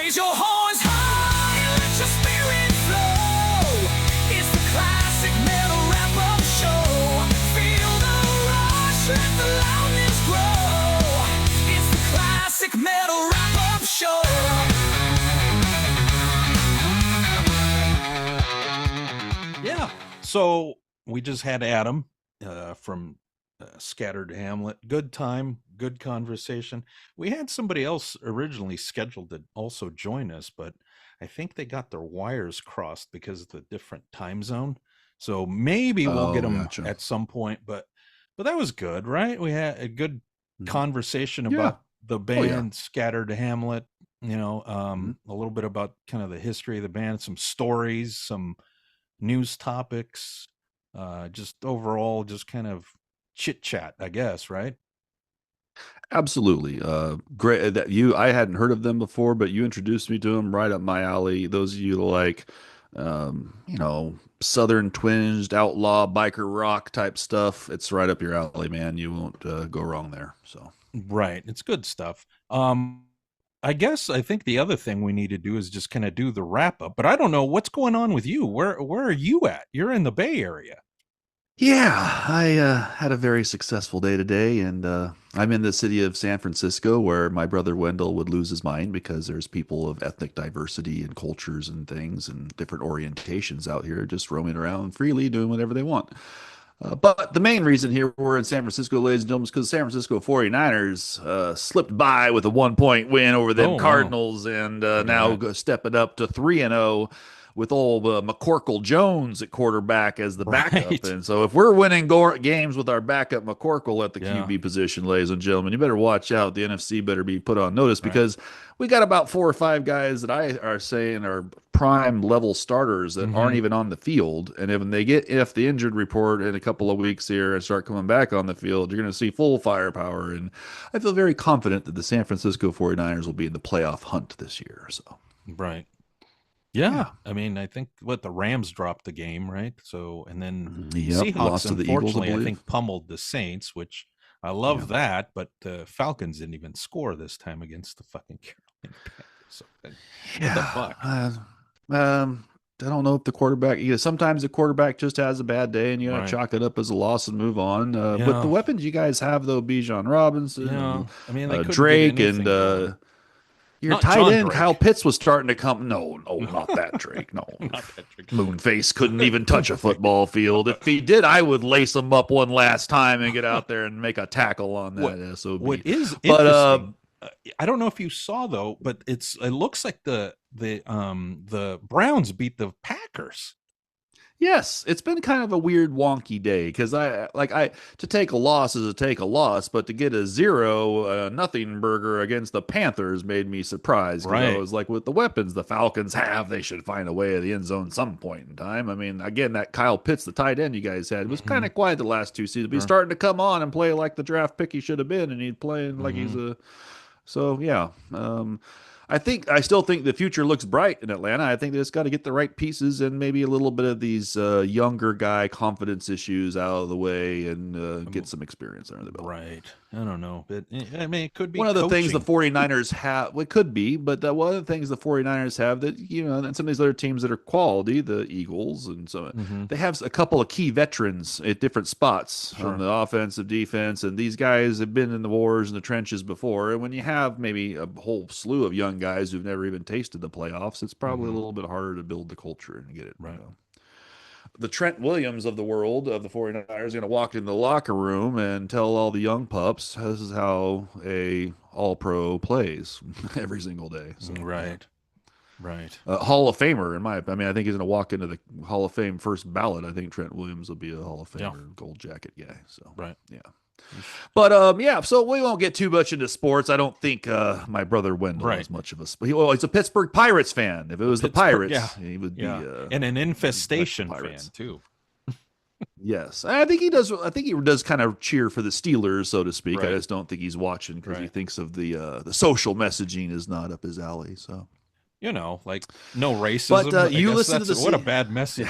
Raise your horns high and let your spirit flow. It's the classic metal wrap-up show. Feel the rush, let the loudness grow. It's the classic metal wrap-up show. Yeah. So we just had Adam from Scattered Hamlet. Good time, good conversation. We had somebody else originally scheduled to also join us, but I think they got their wires crossed because of the different time zone. So maybe we'll get them at some point, but that was good, right? We had a good conversation about the band Scattered Hamlet, you know, a little bit about kind of the history of the band, some stories, some news topics, just overall, just kind of chit chat, I guess, right? Absolutely. Great that I hadn't heard of them before, but you introduced me to them, right up my alley. Those of you that like, Southern twinged outlaw biker rock type stuff, it's right up your alley, man. You won't go wrong there. So, right. It's good stuff. I think the other thing we need to do is just kind of do the wrap up, but I don't know what's going on with you. Where are you at? You're in the Bay Area. yeah, I had a very successful day today, and I'm in the city of San Francisco where my brother Wendell would lose his mind because there's people of ethnic diversity and cultures and things and different orientations out here just roaming around freely doing whatever they want. But the main reason here we're in San Francisco, ladies and gentlemen, is because the San Francisco 49ers slipped by with a 1-point win over them Cardinals, and now stepping up to 3-0 with old McCorkle Jones at quarterback as the backup. And so if we're winning games with our backup McCorkle at the QB position, ladies and gentlemen, you better watch out. The NFC better be put on notice because we got about 4 or 5 guys that I are saying are prime level starters that aren't even on the field. And if the injured report in a couple of weeks here and start coming back on the field, you're going to see full firepower. And I feel very confident that the San Francisco 49ers will be in the playoff hunt this year. So, right. Yeah. I mean, I think the Rams dropped the game, right? So, and then Seahawks, lost to the Eagles, I think pummeled the Saints, which I love that, but the Falcons didn't even score this time against the fucking Carolina Panthers. So, what the fuck? I don't know if the quarterback, sometimes the quarterback just has a bad day and you got to chalk it up as a loss and move on. But the weapons you guys have, though, Bijan Robinson, Drake, and your tight end, Kyle Pitts, was starting to come. No, not that Drake. No, not that Drake. Moonface couldn't even touch a football field. If he did, I would lace him up one last time and get out there and make a tackle on that SOB. What is interesting, I don't know if you saw though, but it looks like the Browns beat the Packers. Yes, it's been kind of a weird, wonky day because to take a loss is to take a loss, but to get a 0-0 burger against the Panthers made me surprised. Right. I was like, with the weapons the Falcons have, they should find a way to the end zone some point in time. I mean, again, that Kyle Pitts, the tight end you guys had, was kind of quiet the last 2 seasons. But he's starting to come on and play like the draft pick he should have been, and he's playing like he's a. So yeah. I still think the future looks bright in Atlanta. I think they just got to get the right pieces and maybe a little bit of these younger guy confidence issues out of the way and get some experience under the belt. Right. I don't know. But I mean, it could be one of the things the 49ers have. Well, it could be, but one of the things the 49ers have that, and some of these other teams that are quality, the Eagles, and so they have a couple of key veterans at different spots on the offensive, defense, and these guys have been in the wars and the trenches before. And when you have maybe a whole slew of young guys who've never even tasted the playoffs, it's probably a little bit harder to build the culture and get it right. The Trent Williams of the world of the 49ers is going to walk in the locker room and tell all the young pups this is how a all-pro plays every single day. So, right. Hall of Famer, I think he's going to walk into the Hall of Fame first ballot. I think Trent Williams will be a Hall of Famer gold jacket guy. So yeah. But so we won't get too much into sports. I don't think my brother Wendell is much of a. He's a Pittsburgh Pirates fan. If it was the Pirates, he would be and an infestation fan too. Yes, I think he does. I think he does kind of cheer for the Steelers, so to speak. I just don't think he's watching because he thinks of the social messaging is not up his alley. So like no racism. But you listen to what a bad message.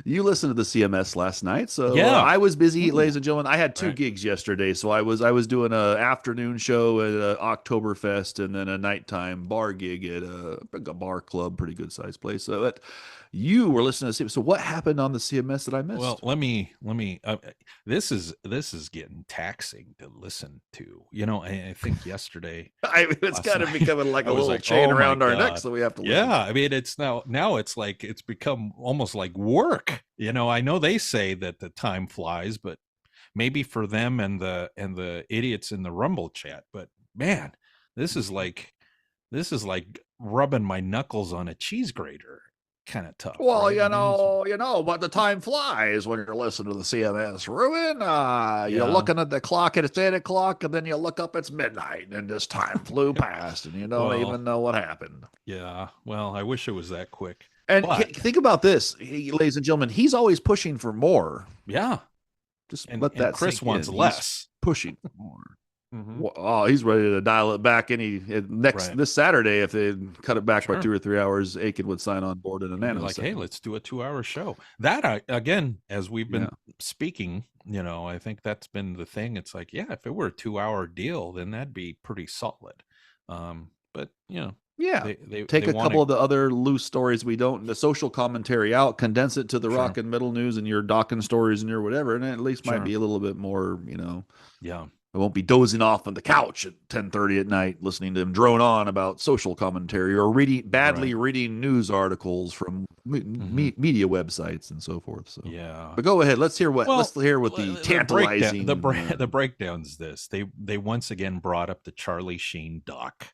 You listened to the CMS last night, so Yeah. I was busy, Ooh, ladies and gentlemen. I had two right. gigs yesterday, so I was doing a afternoon show at Oktoberfest and then a nighttime bar gig at a bar club, pretty good sized place. So, but you were listening to CMS. So, what happened on the CMS that I Well, missed? let me. This is getting taxing to listen to. I think yesterday, It's last kind of night, becoming like I a was little like, chain oh my around our necks god, that we have to listen yeah. to. I mean, it's now it's like it's become almost like work. I know they say that the time flies, but maybe for them and the idiots in the Rumble chat. But man, this is like this is like rubbing my knuckles on a cheese grater. Kind of tough, Well, right? I mean, it's but the time flies when you're listening to the CMS Ruin. You're yeah. looking at the clock and it's 8 o'clock, and then you look up, it's midnight, and this time flew past, and you don't Well, even know what happened. yeah. Well, I wish it was that quick. And But think about this, ladies and gentlemen. He's always pushing for more. yeah, Just and let and that Chris sink wants in. He's less. pushing for more. Hmm. Oh, he's ready to dial it back any next Right. this Saturday. If they cut it back by Sure. 2 or 3 hours, Aiken would sign on board in a He'd be like, "Hey, nanosecond. let's do a 2-hour show." That again, as we've Yeah. been speaking, I think that's been the thing. It's like, yeah, if it were a 2-hour deal, then that'd be pretty solid. But Yeah. they Take a want couple to. of the other loose stories we don't, the social commentary out, condense it to the Sure. rock and middle news and your Dawkins stories and your whatever, and it at least might Sure. be a little bit more, Yeah. I won't be dozing off on the couch at 10:30 at night listening to him drone on about social commentary or Right. badly reading news articles from Hmm. media websites and so forth. So, Yeah. but go ahead. Let's Well, hear what the the breakdown tantalizing. the breakdown's this. They once again brought up the Charlie Sheen doc,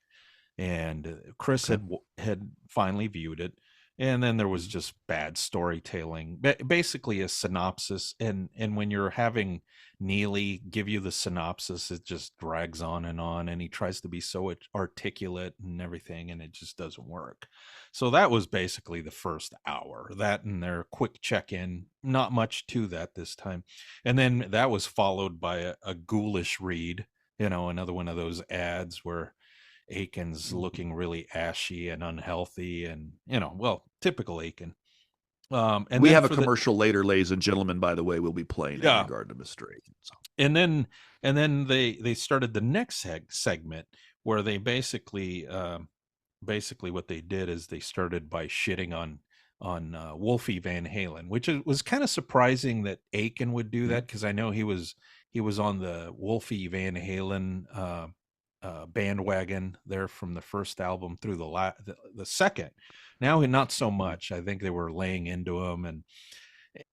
and Chris Okay. had finally viewed it, and then there was just bad storytelling. Basically, a synopsis, and when you're having Neely give you the synopsis, it just drags on, and he tries to be so articulate and everything, and it just doesn't work. So that was basically the first hour. That and their quick check-in. Not much to that this time, and then that was followed by a ghoulish read. Another one of those ads where Aiken's looking really ashy and unhealthy, and well, typical Aiken. And We then have a for the commercial later, ladies and gentlemen. By the way, we'll be playing in yeah, regard to Mr. Aiken. So, and then they started the next segment where they basically what they did is they started by shitting on Wolfie Van Halen, which was kind of surprising that Aiken would do yeah. that, because I know he was on the Wolfie Van Halen bandwagon there from the first album through the second. Now not so much. I think they were laying into him, and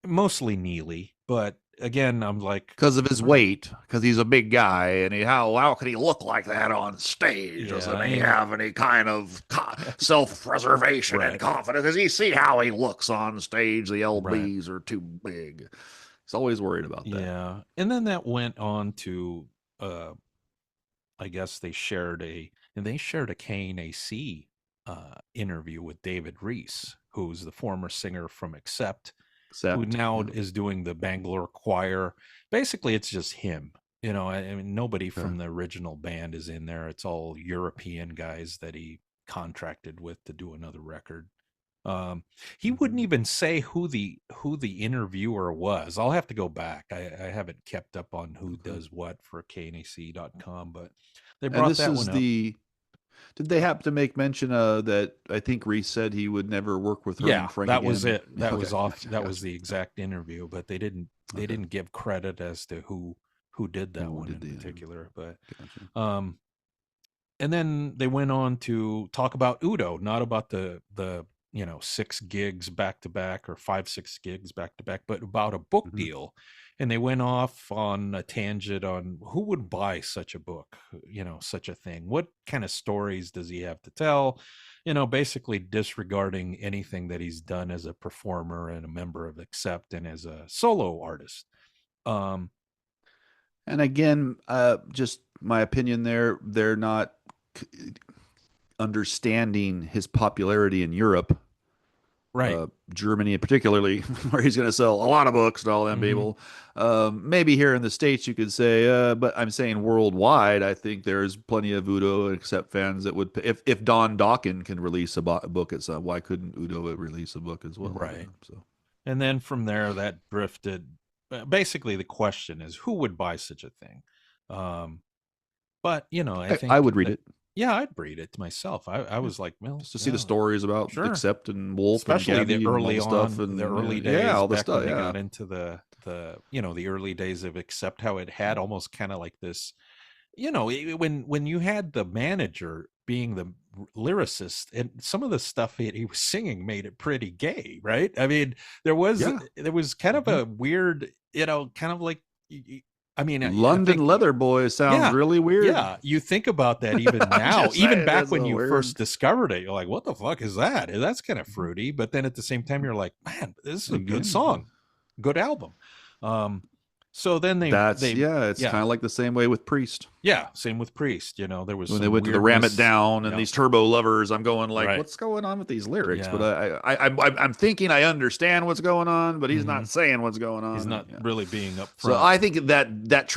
mostly Neely. But again, I'm like, Because of his weight, because he's a big guy, and how could he look like that on stage? yeah, Doesn't I he mean, have any kind of self-preservation and right, confidence? Because you see how he looks on stage. The right, lbs are too big. He's always worried about that. yeah. And then that went on to, uh, I guess they shared a KNAC interview with David Reese, who's the former singer from Accept, who Except, now yeah. is doing the Bangalore Choir. Basically, it's just him. I mean, nobody Okay. from the original band is in there. It's all European guys that he contracted with to do another record. Um, he wouldn't Mhm. even say who the interviewer was. I'll have to go back. I haven't kept up on who Okay. does what for knac.com, but they And brought this that is one up. the. Did they happen to make mention that I think Reese said he would never work with Herman Yeah, Frank that was again? it. That Okay, was off. gotcha, That was gotcha. the exact interview, but they Okay, didn't give credit as to who did that who one did in the particular. But gotcha? um, and then they went on to talk about Udo, not about the 6 gigs back to back or 5 6 gigs back to back, but about a book Mhm. deal. And they went off on a tangent on who would buy such a book, such a thing. What kind of stories does he have to tell? Basically disregarding anything that he's done as a performer and a member of Accept and as a solo artist. Um, And again, just my opinion there, they're not c- understanding his popularity in Europe, right. Germany particularly, where he's going to sell a lot of books to all them Hmm. people. Maybe here in the States you could say, but I'm saying worldwide, I think there's plenty of Udo and Accept fans that would, if Don Dawkins can release a book, it's why couldn't Udo release a book as well? Right. So. And then from there, that drifted. Basically, the question is, who would buy such a thing? Um, but I I think would read that, it yeah, I'd read it myself. I yeah, was like, well, just to see the yeah, stories about sure. Accept and Wolf and Especially Gabby and all the stuff the and early yeah, days all the back when stuff. they Yeah. got into the early days of Accept, how it had almost kind of like this, when you had the manager being the lyricist, and some of the stuff he was singing made it pretty gay, right? I mean, Yeah. there was kind of hmm a weird, kind of like, I mean, I London think, Leather Boy sounds yeah, really weird. yeah, you think about that even I'm now, just even saying, back that's when a you weird. first discovered it, you're like, what the fuck is that? That's kind of Mhm. fruity, but then at the same time, you're like, man, this is a good Again, song, good album. Um, so then that's yeah. It's yeah, kind of like the same way with Priest. yeah, same with Priest. There was When they some went to the Ram It weirdness. Down and Yeah, these Turbo Lovers, I'm going like, right. what's going on with these lyrics? But Yeah. I'm thinking I understand what's going on, but he's Hmm. not saying what's going He's on. And not yeah. really being So upfront. I think that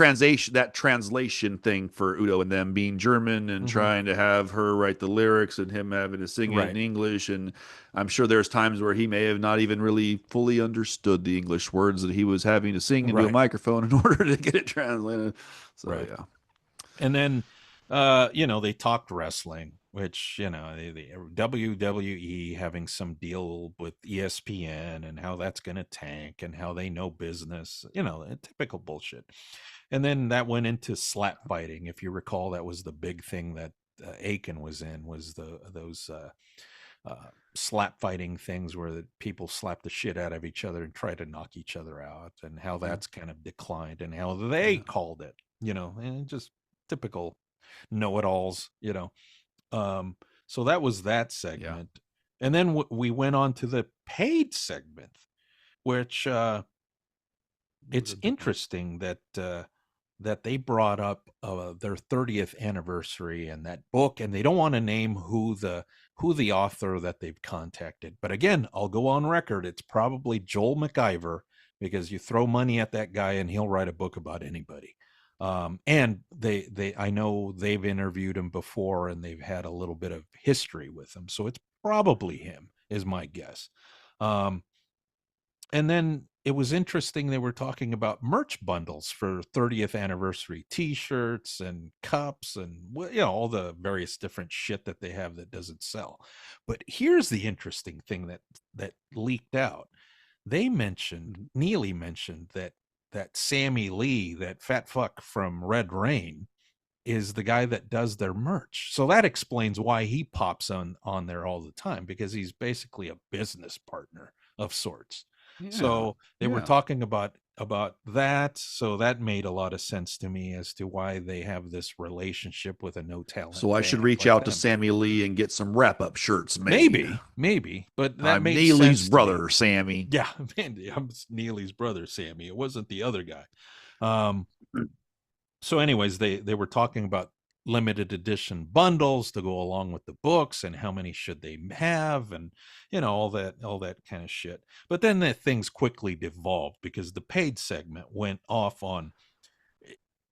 translation thing for Udo and them being German and Hmm. trying to have her write the lyrics and him having to sing it in Right. English, and I'm sure there's times where he may have not even really fully understood the English words that he was having to sing into a Right. microphone in order to get it translated. So Right. yeah. And then, they talked wrestling, which, the WWE having some deal with ESPN and how that's going to tank and how they know business, typical bullshit. And then that went into slap fighting. If you recall, that was the big thing that Aiken was in, was those slap fighting things where the people slap the shit out of each other and try to knock each other out, and how Yeah. that's kind of declined and how they Yeah. called it, and just typical know-it-alls. Um, so that was that Yeah. segment, and then we went on to the paid segment, which it's interesting that they brought up their 30th anniversary and that book, and they don't want to name who the author that they've contacted. But again, I'll go on record. It's probably Joel McIver, because you throw money at that guy and he'll write a book about anybody. And I know they've interviewed him before and they've had a little bit of history with him. So it's probably him, is my guess. Um, and then it was interesting, they were talking about merch bundles for 30th anniversary t-shirts and cups and all the various different shit that they have that doesn't sell. But here's the interesting thing that leaked out. Mhm. Neely mentioned that Sammy Lee, that fat fuck from Red Rain, is the guy that does their merch. So that explains why he pops on there all the time, because he's basically a business partner of sorts. Yeah. So they were Yeah. talking about that. So that made a lot of sense to me as to why they have this relationship with a no talent So I should band reach like out to them. Sammy Lee and get some wrap up shirts made. Maybe, but that I'm made Neely's sense to me. brother, Sammy. Yeah, man, I'm Neely's brother, Sammy. It wasn't the other guy. Um, so anyways, they were talking about limited edition bundles to go along with the books, and how many should they have, and all that kind of shit. But then the things quickly devolved, because the paid segment went off on,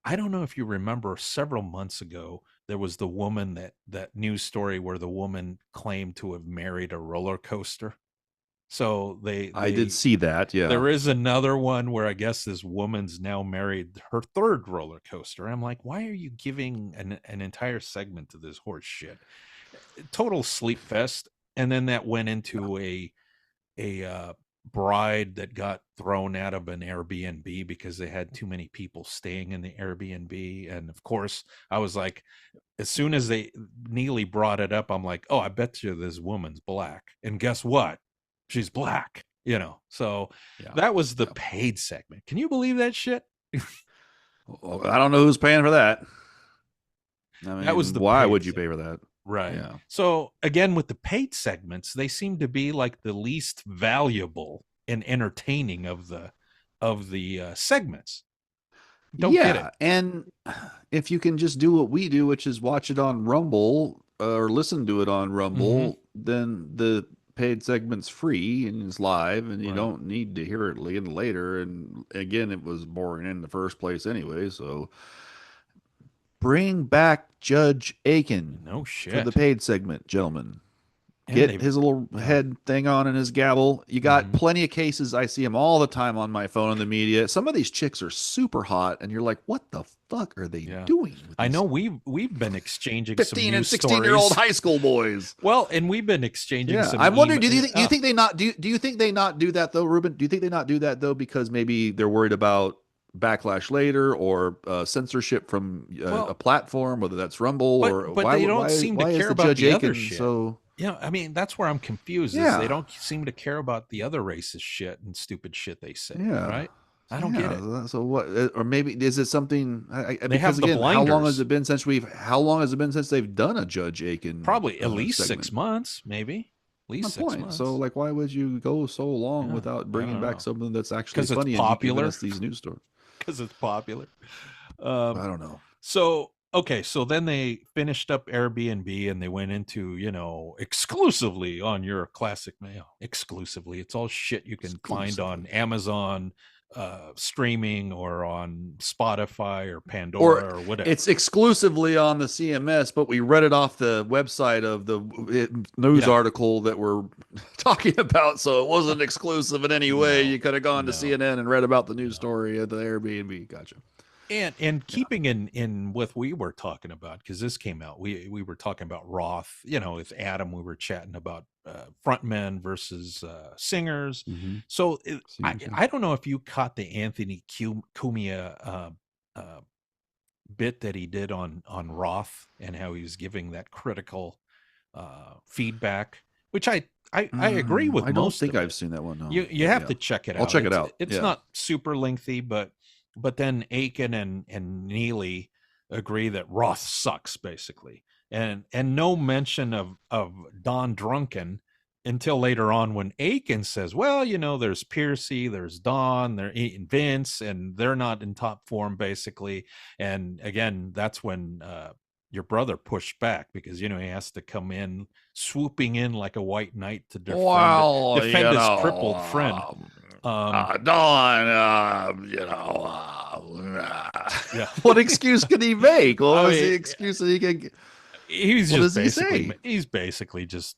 I don't know if you remember, several months ago there was the woman, that news story where the woman claimed to have married a roller coaster. So I did they see that. Yeah. there is another one where I guess this woman's now married her third roller coaster. I'm like, why are you giving an entire segment to this horse shit? Total sleep fest. And then that went into a bride that got thrown out of an Airbnb because they had too many people staying in the Airbnb. And of course, I was like, as soon as Neely brought it up, I'm like, oh, I bet you this woman's black. And guess what? She's black. So Yeah. that was the Yeah. paid segment. Can you believe that shit? Well, I don't know who's paying for that. I That was mean, the why paid would you pay segment. for that? Right. Yeah. So again, with the paid segments, they seem to be like the least valuable and entertaining of the segments. Don't get it. Yeah, and if you can just do what we do, which is watch it on Rumble or listen to it on Hmm. Rumble, then the paid segment's free and it's live, and you Right. don't need to hear it later. And again, it was boring in the first place anyway. So bring back Judge Aiken No for the shit. paid segment, gentlemen. And get they've his little yeah. head thing on and his gavel. You got Mhm. plenty of cases. I see him all the time on my phone in the media. Some of these chicks are super hot, and you're like, what the fuck are they Yeah. doing with I know these we've been exchanging some 15 and news 16-year-old stories. high school boys? Well, and we've been exchanging Yeah, some I'm wondering. email. Do you think they not do you think they not do that though, Ruben? Do you think they not do that though because maybe they're worried about backlash later or censorship from a Well, platform, whether that's Rumble or but they don't seem to why is care the about Judge the other Aiken shit. so? Yeah, I mean that's where I'm confused. Is they Yeah, don't seem to care about the other racist shit and stupid shit they say, yeah. right? I don't get it. So what? Or maybe is it something? They Because have the again, how long has blinders. it been since we've? How long has it been since they've done a Judge Aiken Probably at least segment? 6 months, maybe. At My least six point. So, months. like, why would you go so long Yeah, without I bringing don't back know. something that's actually Because it's funny and giving popular. us these news stories? Because it's popular. Um, I don't know. so okay, so then they finished up Airbnb and they went into, exclusively on your classic mail. Exclusively. It's all shit you can find on Exclusively. Amazon streaming or on Spotify or Or Pandora or it's whatever. exclusively on the CMS, but we read it off the website of the news Yeah. article that we're talking about. So it wasn't exclusive in any way. No. You could have gone to No. CNN and read about the news No. story at the Airbnb. Gotcha. And Yeah. keeping in what we were talking about, because this came out, we were talking about Roth, with Adam. We were chatting about frontmen versus singers. Mm-hmm. So I Singers, yeah. I don't know if you caught the Anthony Cumia uh, bit that he did on Roth and how he was giving that critical feedback, which I agree with I don't most think of I've it. seen that one. No, You but have yeah, to check it I'll out. check it out. It's Yeah. not super lengthy, but then Aiken and Neely agree that Roth sucks basically, and no mention of Don Drunken until later on when Aiken says, well, there's Piercy, there's Don, they're eating Vince, and they're not in top form basically. And again, that's when your brother pushed back because he has to come in swooping in like a white knight to Well, defend his crippled friend. Don, Yeah. what excuse could he make? What I was the mean, excuse that he could? he's What just does he say? he's basically just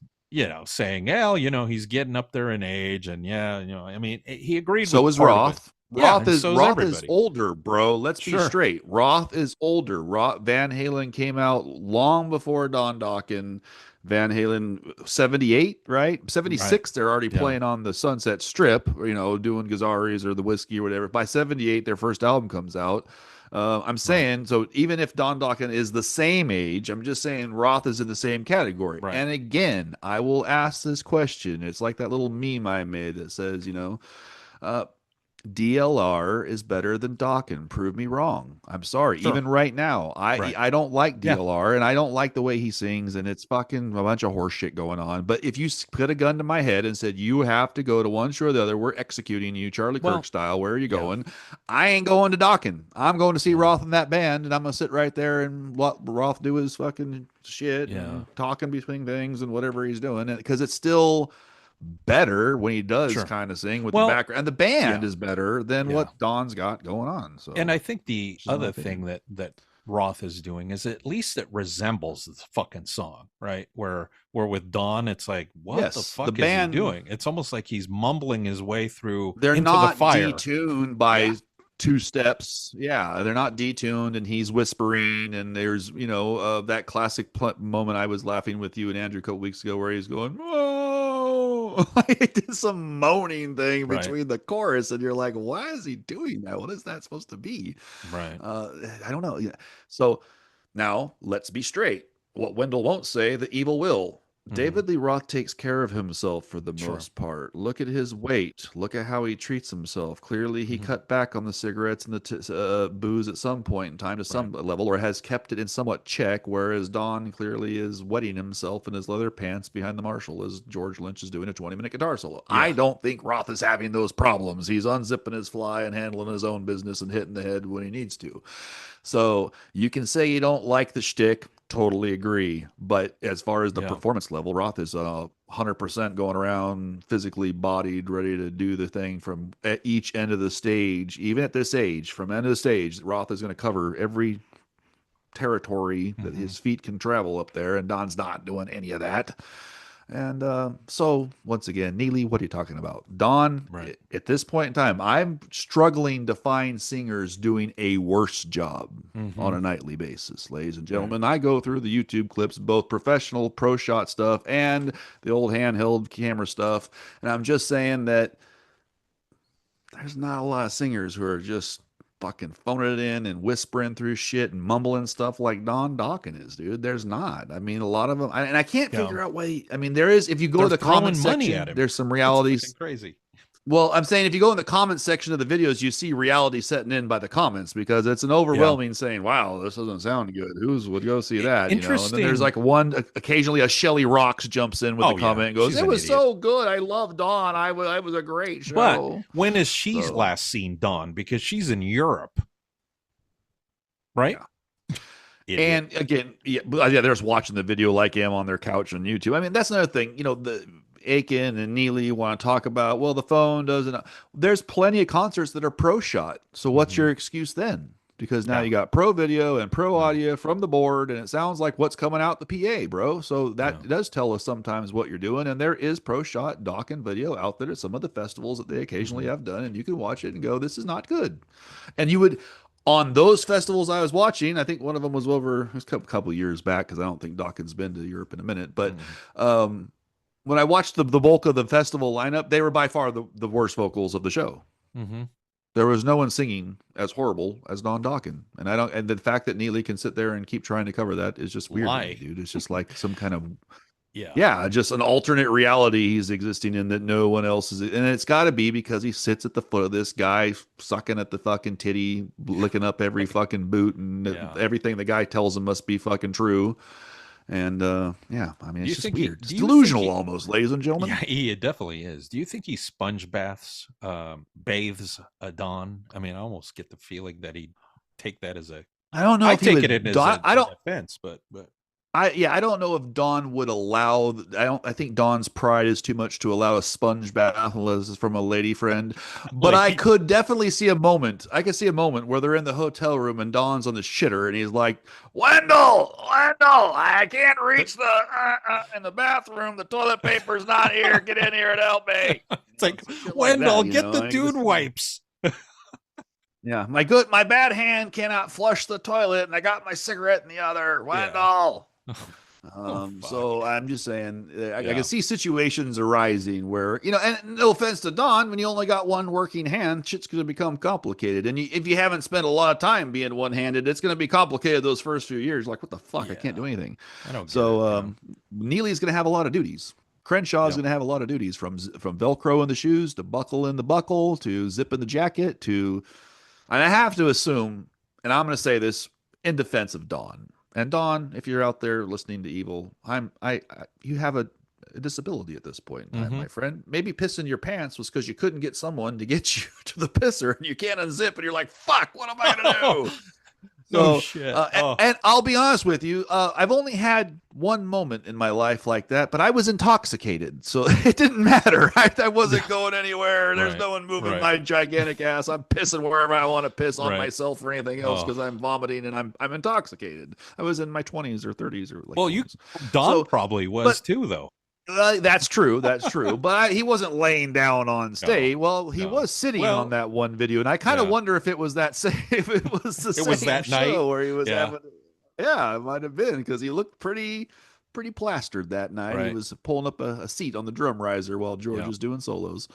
saying, well, he's getting up there in age, and yeah, I mean, he agreed So with is part of it. Roth. Yeah, and so is Roth is everybody. older, bro. Let's be Sure. straight. Roth is older. Van Halen came out long before Don Dokken. Van Halen 78, right? Right. 76, they're already Yeah. playing on the Sunset Strip, doing Gazaris or the Whiskey or whatever. By 78, their first album comes out. I'm Right. saying, so even if Don Dokken is the same age, I'm just saying Roth is in the same category. Right. And again, I will ask this question. It's like that little meme I made that says, uh, DLR is better than Dokken. Prove me wrong. I'm sorry. Sure. Even right now, Right. I don't like Yeah. DLR and I don't like the way he sings and it's fucking a bunch of horse shit going on. But if you put a gun to my head and said you have to go to one show or the other, we're executing you, Charlie Well, Kirk style. Where are you yeah. going? I ain't going to Dokken. I'm going to see Yeah. Roth and that band, and I'm gonna sit right there and let Roth do his fucking shit Yeah. and talking between things and whatever he's doing, because it's still better when he does Sure. kind of sing with Well, the background, and the band yeah. is better than Yeah. what Don's got going on. So, And I think the just my other opinion. thing that Roth is doing is at least it resembles the fucking song, right? Where with Don, it's like, what the Yes, the fuck is band- he doing? It's almost like he's mumbling his way through they're into not the fire. detuned by Yeah. two steps. Yeah, they're not detuned, and he's whispering, and there's that classic moment I was laughing with you and Andrew a couple weeks ago where he's going, "Oh," he did some moaning thing Right. between the chorus, and you're like, why is he doing that? What is that supposed to be? Right. I don't know. Yeah. So now let's be straight. What Wendell won't say, the evil will. Mhm. David Lee Roth takes care of himself for the Sure. most part. Look at his weight. Look at how he treats himself. Clearly, he cut back on the cigarettes and the booze at some point in time to some level, or has kept it in somewhat check, whereas Don clearly is wetting himself in his leather pants behind the Marshall as George Lynch is doing a 20-minute guitar solo. Yeah. I don't think Roth is having those problems. He's unzipping his fly and handling his own business and hitting the head when he needs to. So you can say you don't like the shtick. Totally agree. But as far as the Yeah. performance level, Roth is 100% going around physically bodied, ready to do the thing from at each end of the stage. Even at this age, from end of the stage, Roth is going to cover every territory that his feet can travel up there, and Don's not doing any of that. And so, once again, Neely, what are you talking about? Dawn, Right. at this point in time, I'm struggling to find singers doing a worse job on Mm-hmm. a nightly basis, ladies and Right. gentlemen. I go through the YouTube clips, both professional pro shot stuff and the old handheld camera stuff. And I'm just saying that there's not a lot of singers who are just fucking phoning it in and whispering through shit and mumbling stuff like Don Dawkins is, dude. There's not. I mean, a lot of them, and I can't Yeah. figure out why. I mean, there is, if you go They're to the comment throwing money at section, him. there's some It's realities. freaking crazy. Well, I'm saying if you go in the comment section of the videos, you see reality setting in by the comments because it's an Yeah. overwhelming saying, "Wow, this doesn't sound good. Who's would go see that?" You know. And then there's Interesting. like one occasionally a Shelly Rocks jumps in with the Oh yeah, comment and goes, she's "It an was idiot. so good. I love Dawn. I was a great But show." when has she So last seen Dawn? Because she's in Europe, right? yeah. Idiot. And again, yeah, they're just watching the video like I am on their couch on YouTube. I mean, that's another thing. You know, the Aiken and Neely want to talk about, well, the phone doesn't. There's plenty of concerts that are pro shot. So what's Mm-hmm. your excuse then? Because now Yeah. you got pro video and pro Yeah. audio from the board, and it sounds like what's coming out the PA, bro. So Yeah. that does tell us sometimes what you're doing. And there is pro shot doc and video out there at some of the festivals that they occasionally Mm-hmm. have done, and you can watch it and go, this is not good. And you would, on those festivals I was watching, I think one of them was over, it was a couple of years back because I don't think Dawkins been to Europe in a minute. But Mm-hmm. when I watched the bulk of the festival lineup, they were by far the worst vocals of the show. Mm-hmm. There was no one singing as horrible as Don Dawkins. And I don't, and the fact that Neely can sit there and keep trying to cover that is just weird to me, Lie. dude. It's just like some kind of, Yeah. yeah, just an alternate reality he's existing in that no one else is. And it's got to be because he sits at the foot of this guy sucking at the fucking titty, licking up every fucking boot, and Yeah. everything the guy tells him must be fucking true. And yeah, I mean, Do you it's just think he? weird. It's Do you think delusional he? almost, ladies and gentlemen. Yeah, he definitely is. Do you think he sponge baths, bathes a Dawn? I mean, I almost get the feeling that he'd take that as a. I don't know I if he take would. it as I a don't. defense, but I don't know if Dawn would allow. I think Dawn's pride is too much to allow a sponge bath unless it's from a lady friend. But I like, could definitely see a moment. I could see a moment where they're in the hotel room and Dawn's on the shitter and he's like, "Wendell, I can't reach the in the bathroom. The toilet paper's not here. Get in here and help me." it's like Some shit like Wendell, that, get the I dude just- wipes. Yeah, my bad hand cannot flush the toilet, and I got my cigarette in the other. Wendell. Oh, fuck. So I'm just saying, I Yeah. can see situations arising where, you know, and no offense to Don, when you only got one working hand, shit's going to become complicated. And if you haven't spent a lot of time being one-handed, it's going to be complicated those first few years. Like, what the fuck? I can't do anything. I don't. So Neely's going to have a lot of duties. Crenshaw's Yep. going to have a lot of duties from Velcro in the shoes to buckle in the buckle to zip in the jacket to, and I have to assume, and I'm going to say this in defense of Dawn. And Dawn, if you're out there listening to Evil, you have a disability at this point in time, my friend. Maybe pissing your pants was because you couldn't get someone to get you to the pisser, and you can't unzip, and you're like, "Fuck, what am I gonna do?" No So, shit. and I'll be honest with you, I've only had one moment in my life like that, but I was intoxicated, so it didn't matter. I wasn't going anywhere. There's Right, no one moving right. my gigantic ass. I'm pissing wherever I want to piss on Right. myself or anything else Oh. because I'm vomiting and I'm intoxicated. I was in my 20s or 30s or like. Well, Don So, probably was but- too, though. That's true. That's true. But he wasn't laying down on stage. Well, he no. was sitting Well, on that one video, and I kind of yeah. wonder if it was that same. If it was the It same was that show night? where he was Yeah. having. Yeah, it might have been because he looked pretty plastered that night. He Right. was pulling up a seat on the drum riser while George Yeah. was doing solos.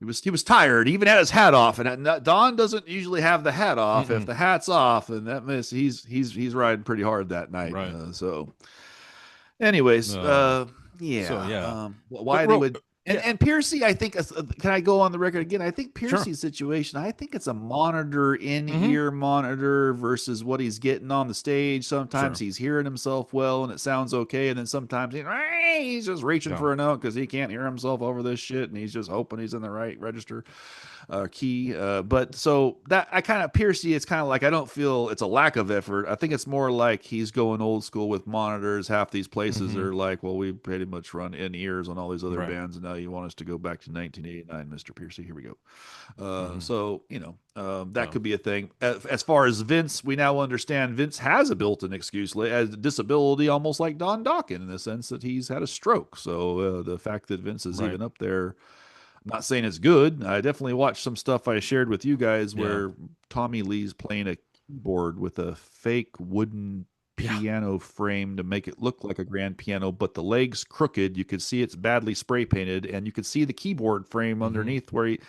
He was tired. He even had his hat off, and Don doesn't usually have the hat off. If the hat's off, and that miss, he's riding pretty hard that night. Right. So, anyways, yeah. So, yeah. Why But they Ro- would and Piercy, I think, can I go on the record again? I think Piercy's situation, I think it's a monitor in-ear monitor versus what he's getting on the stage. Sometimes he's hearing himself well and it sounds okay, and then sometimes he's just reaching for a note because he can't hear himself over this shit, and he's just hoping he's in the right register key. But so that I kind of Piercy, it's kind of like I don't feel it's a lack of effort. I think it's more like he's going old school with monitors. Half these places are like, well, we pretty much run in ears on all these other bands, and you want us to go back to 1989, Mr. Piercy? Here we go. Mhm. So, that Yeah. could be a thing. As far as Vince, we now understand Vince has a built-in excuse as a disability, almost like Don Dawkins, in the sense that he's had a stroke. So the fact that Vince is Right. even up there, I'm not saying it's good. I definitely watched some stuff I shared with you guys Yeah. where Tommy Lee's playing a keyboard with a fake wooden Yeah. piano frame to make it look like a grand piano, but the legs crooked. You could see it's badly spray painted, and you could see the keyboard frame Mhm. underneath where he.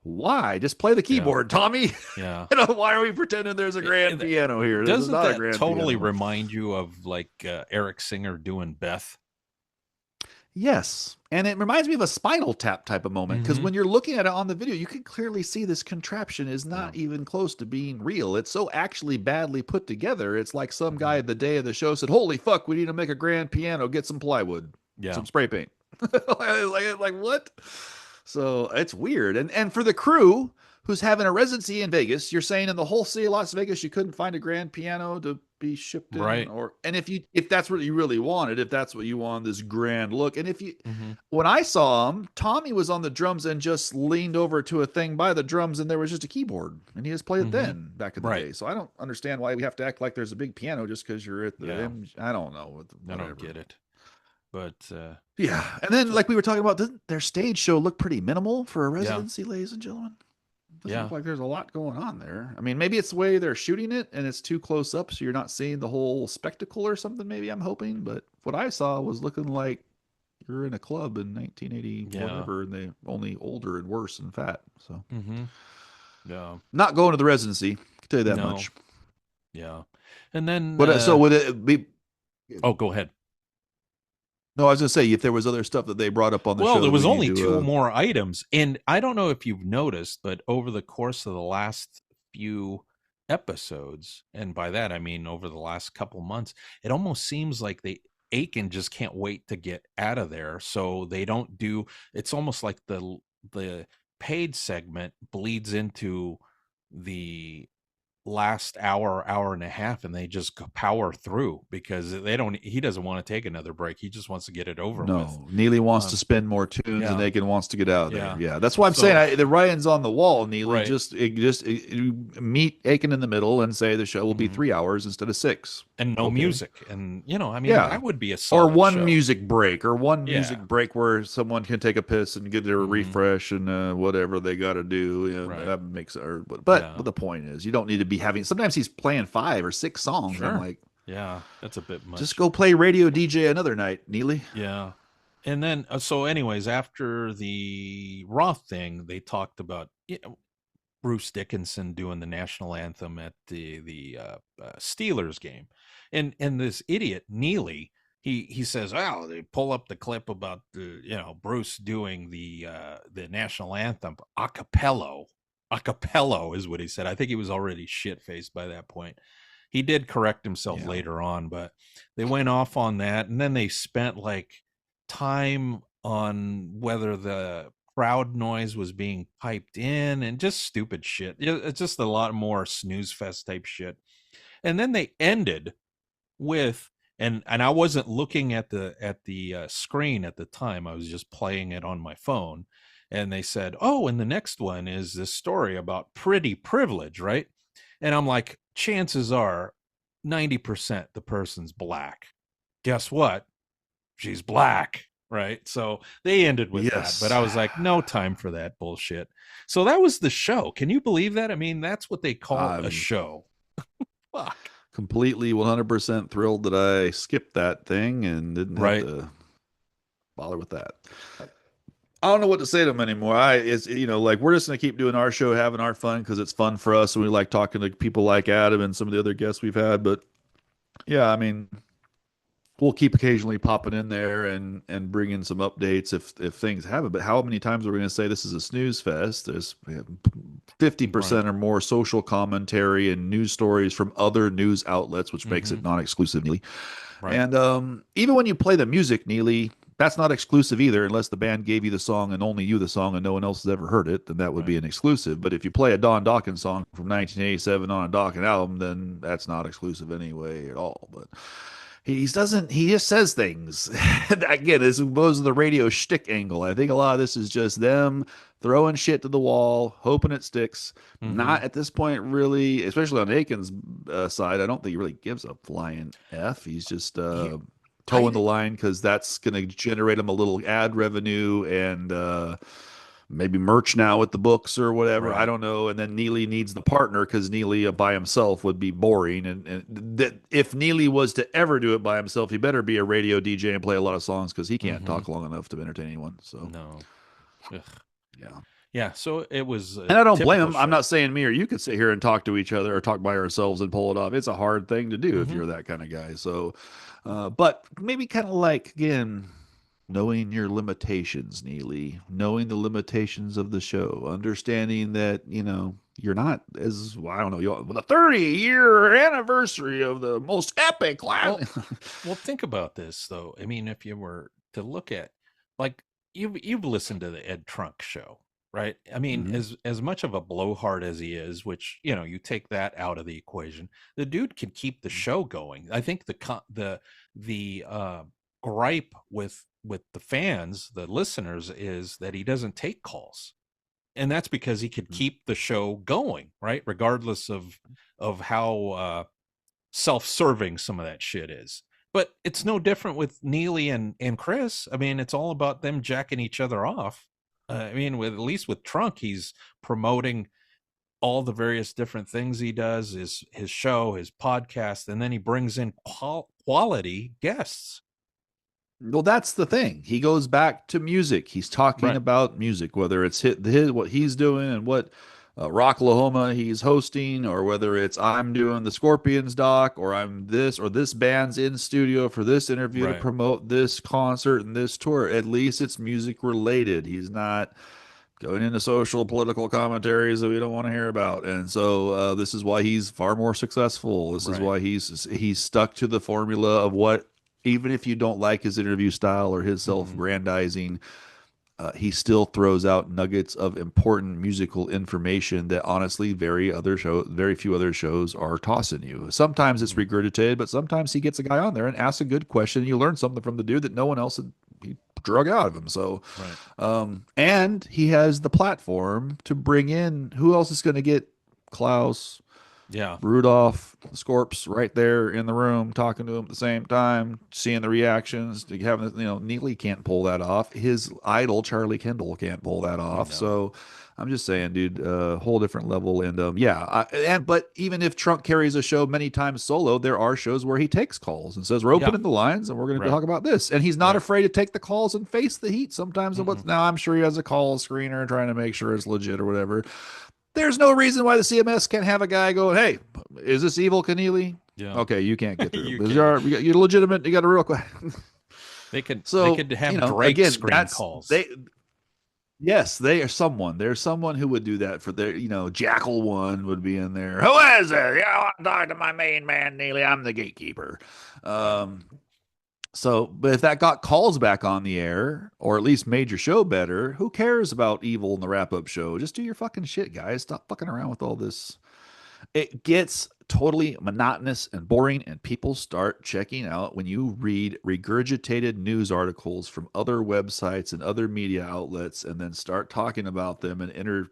Why? Just play the Yeah. keyboard, Tommy. Yeah. Why are we pretending there's a It, grand it, piano here? This is doesn't not a that grand totally piano. remind you of like Eric Singer doing Beth? Yes. And it reminds me of a Spinal Tap type of moment because Mhm. when you're looking at it on the video, you can clearly see this contraption is Yeah. not even close to being real. It's so actually badly put together. It's like some Mhm. guy the day of the show said, "Holy fuck, we need to make a grand piano. Get some plywood, Yeah. some spray paint." like what? So it's weird. And for the crew who's having a residency in Vegas, you're saying in the whole city of Las Vegas you couldn't find a grand piano to be shipped in, Right. or and if that's what you really wanted, if that's what you want, this grand look. And if you Mhm. when I saw him, Tommy was on the drums and just leaned over to a thing by the drums, and there was just a keyboard, and he just played it Mhm. then back in the Right. day. So I don't understand why we have to act like there's a big piano just because you're at the Yeah. I don't know, I don't whatever. get it. But Yeah, and then so like we were talking about, doesn't their stage show look pretty minimal for a yeah. residency, ladies and gentlemen? Doesn't look Yeah. like there's a lot going on there. I mean, maybe it's the way they're shooting it and it's too close up, so you're not seeing the whole spectacle or something. Maybe I'm hoping, but what I saw was looking like you're in a club in 1980, Yeah. whatever, and they only older and worse and fat. So Mhm. Yeah. not going to the residency. I can tell you that No. much. Yeah. And then But so would it be? oh, go ahead. No, I was gonna say if there was other stuff that they brought up on the Well, show there that was we need only to. two more items. And I don't know if you've noticed, but over the course of the last few episodes, and by that I mean over the last couple months, it almost seems like they Aiken just can't wait to get out of there. So they don't do it's almost like the paid segment bleeds into the last hour and a half, and they just power through because he doesn't want to take another break. He just wants to get it over with. No, Neely wants to Um, spin more tunes, and yeah, Aiken wants to get out of there. yeah. Yeah, that's why I'm saying So the writing's on the wall. Neely, right. you meet Aiken in the middle and say the show will be Mhm. 3 hours instead of 6. And no Okay. music. And I mean, Yeah, that would be a or solid one show. music break, Yeah. where someone can take a piss and get their Hmm. refresh and whatever they got to do. Right. That makes but Yeah. the point is, you don't need to be having. Sometimes he's playing 5 or 6 songs. I'm Sure. like, Yeah. That's a bit just much. go play radio DJ another night, Neely. Yeah. And then, so anyways, after the Roth thing, they talked about Bruce Dickinson doing the national anthem at the Steelers game, and this idiot Neely, he says, "Oh, they pull up the clip about the Bruce doing the national anthem a cappello." A cappello is what he said. I think he was already shit faced by that point. He did correct himself Yeah. later on, but they went off on that, and then they spent like time on whether the crowd noise was being piped in and just stupid shit. It's just a lot more snooze fest type shit. And then they ended with and I wasn't looking at the screen at the time. I was just playing it on my phone. And they said, "Oh, and the next one is this story about pretty privilege, right?" And I'm like, chances are 90% the person's black. Guess what? She's black, right? So they ended with that, but Yes. I was like, no time for that bullshit. So that was the show. Can you believe that? I mean, that's what they call a I'm show. Fuck. completely 100% thrilled that I skipped that thing and didn't have Right. to bother with that. I don't know what to say to them anymore. It's like we're just gonna keep doing our show, having our fun because it's fun for us, and we like talking to people like Adam and some of the other guests we've had. But yeah, I mean, we'll keep occasionally popping in there and bringing some updates if things happen. But how many times are we going to say this is a snooze fest? There's 50% Right. or more social commentary and news stories from other news outlets, which makes Mm-hmm. it non-exclusive, Neely. Right. And even when you play the music, Neely, that's not exclusive either, unless the band gave you the song and only you the song and no one else has ever heard it. Then that would Right. be an exclusive. But if you play a Don Dawkins song from 1987 on a Dawkins album, then that's not exclusive anyway at all. But he just says things. Again, this goes to the radio shtick angle. I think a lot of this is just them throwing shit to the wall, hoping it sticks. Mm-hmm. Not at this point, really, especially on Aiken's side. I don't think he really gives a flying F. He's just Yeah, towing the I line because that's going to generate him a little ad revenue and maybe merch now with the books or whatever. I right. don't know. And then Neely needs the partner because Neely by himself would be boring. And that if Neely was to ever do it by himself, he better be a radio DJ and play a lot of songs because he can't Mm-hmm. talk long enough to entertain anyone. So No. Ugh. yeah. Yeah. So it was a And I don't blame typical him. I'm show. not saying me or you could sit here and talk to each other or talk by ourselves and pull it off. It's a hard thing to do if Mm-hmm. you're that kind of guy. So, but maybe kind of like, again, knowing your limitations, Neely, knowing the limitations of the show, understanding that, you're not as, well, I don't know, the 30-year anniversary of the most epic Well, last. well, think about this though. I mean, if you were to look at, like, you've listened to the Ed Trunk show, right? I mean, Mhm. as much of a blowhard as he is, which, you take that out of the equation, the dude can keep the show going. I think the gripe with the fans, the listeners, is that he doesn't take calls, and that's because he could keep the show going, right? Regardless of how self-serving some of that shit is. But it's no different with Neely and Chris. I mean, it's all about them jacking each other off. I mean, with at least with Trunk, he's promoting all the various different things he does, his show, his podcast, and then he brings in quality guests. Well, that's the thing. He goes back to music. He's talking Right. about music, whether it's his what he's doing and what Rocklahoma he's hosting, or whether it's I'm doing the Scorpions doc, or I'm this or this band's in studio for this interview to Right. promote this concert and this tour. At least it's music related. He's not going into social political commentaries that we don't want to hear about. And so this is why he's far more successful. This is Right. why he's stuck to the formula of what, even if you don't like his interview style or his Mm-hmm. self-grandizing, he still throws out nuggets of important musical information that honestly very few other shows are tossing you. Sometimes it's Mm-hmm. regurgitated, but sometimes he gets a guy on there and asks a good question and you learn something from the dude that no one else had he drug out of him. So Right. and he has the platform to bring in, who else is going to get Klaus, Yeah. Rudolph, Scorps right there in the room, talking to him at the same time, seeing the reactions. Having, Neely can't pull that off. His idol, Charlie Kendall, can't pull that off. No. So I'm just saying, dude, whole different level. And but even if Trunk carries a show many times solo, there are shows where he takes calls and says, "We're Yeah. opening the lines, and we're going to Right. talk about this." And he's not Right. afraid to take the calls and face the heat. Sometimes, Mm-mm. now I'm sure he has a call screener trying to make sure it's legit or whatever. There's no reason why the CMS can't have a guy going, "Hey, is this evil, Keneally? Yeah. Okay, you can't get through. You Because can't. you're legitimate. You got a real quick." They So could have Drake again, screen that's calls. they. Yes, they are someone. There's someone who would do that for their, Jackal one would be in there. Who is it? Yeah, I want to talk to my main man, Neely. I'm the gatekeeper. Right. So, but if that got calls back on the air, or at least made your show better, who cares about evil in the wrap up show? Just do your fucking shit, guys. Stop fucking around with all this. It gets totally monotonous and boring, and people start checking out when you read regurgitated news articles from other websites and other media outlets and then start talking about them and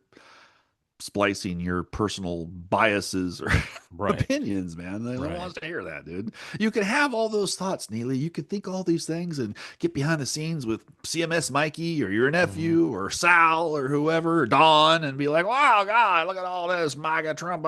splicing your personal biases or Right. opinions, man. No one Right. wants to hear that, dude. You can have all those thoughts, Neely. You could think all these things and get behind the scenes with CMS Mikey or your Mm-hmm. nephew or Sal or whoever, or Don, and be like, "Wow, God, look at all this MAGA Trump,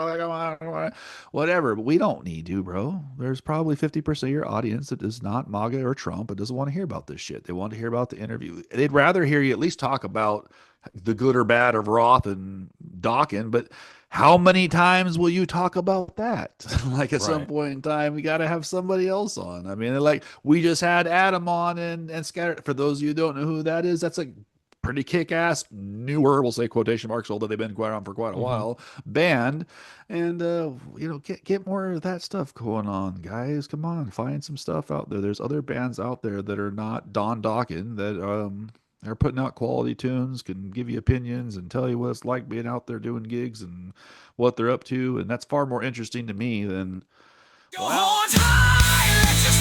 whatever." But we don't need to, bro. There's probably 50% of your audience that is not MAGA or Trump and doesn't want to hear about this shit. They want to hear about the interview. They'd rather hear you at least talk about the good or bad of Roth and Dawkins, but how many times will you talk about that? Like at some Right. point in time, we got to have somebody else on. I mean, like we just had Adam on and Scatter. For those of you who don't know who that is, that's a pretty kick-ass newer, we'll say quotation marks, although they've been quite on for quite a Mm-hmm. while, band. And get more of that stuff going on, guys. Come on, find some stuff out there. There's other bands out there that are not Don Dawkins that they're putting out quality tunes, can give you opinions and tell you what it's like being out there doing gigs and what they're up to. And that's far more interesting to me than, Your horns high, let your